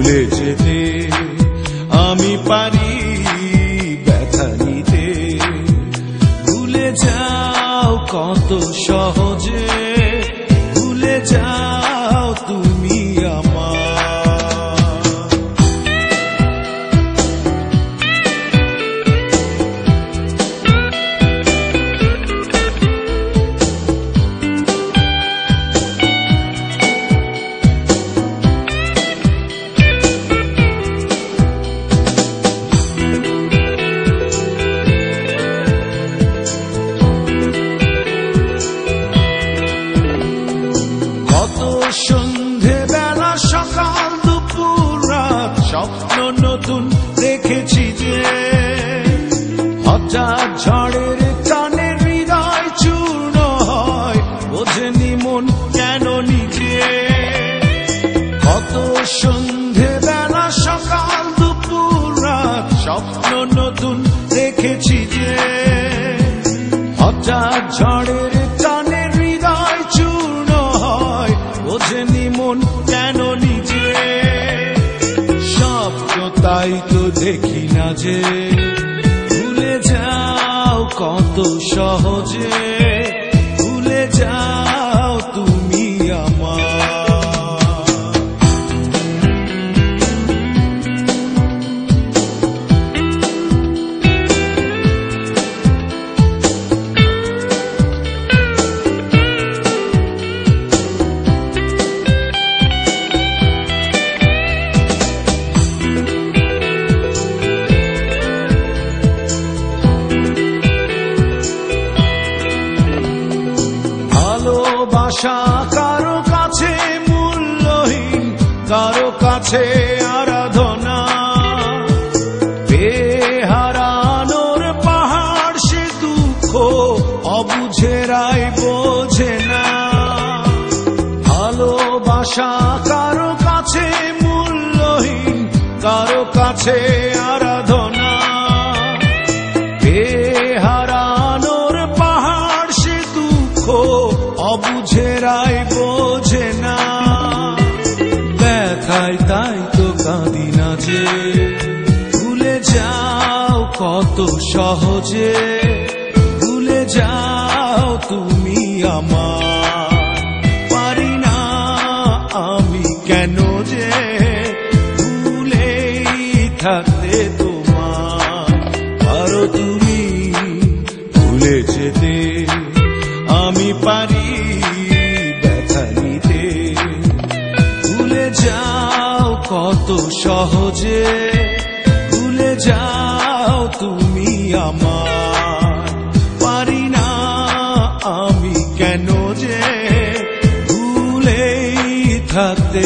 ভুলে যেতে আমি পারি ব্যথা নিতে। ভুলে যাও কত সহজে, ভুলে যাও তুমি আমার। সন্ধে বেলা সকাল দুপুর রাত স্বপ্ন নতুন দেখেছি যে, হঠাৎ ঝড়ের টানে হৃদয় চূর্ণ হয়, বোঝেনি মন কেন নিজে। কত সন্ধে বেলা সকাল দুপুর রাত স্বপ্ন নতুন দেখেছি যে, হঠাৎ ঝড়ের টানে হৃদয় চূর্ণ হয়, বোঝেনি মন কেন নিজে। স্বপ্ন তাই তো দেখি না যে, ভুলে যাও কত সহজে, ভুলে যাও তুমি আমার। ভালোবাসা কারো কাছে মূল্যহীন, কারো কাছে আরাধনা। বেহারানোর পাহাড় সে দুঃখ অবুঝেরাই বোঝে না। ভালোবাসা কারো কাছে মূল্যহীন, কারো কাছে আরাধনা। বেহারানোর পাহাড় সে দুঃখ অবুঝেরাই বোঝে না। ব্যথায় তাই তো কাঁদি না যে, ভুলে যাও কত সহজে, ভুলে যাও তুমি আমার। পারি না আমি কেন যে ভুলেই থাকতে তোমার। পারো তুমি ভুলে যেতে, আমি পারি ব্যথা নিতে। ভুলে যাও কত সহজে, ভুলে যাও তুমি আমার। পারি না আমি কেন যে ভুলেই থাকতে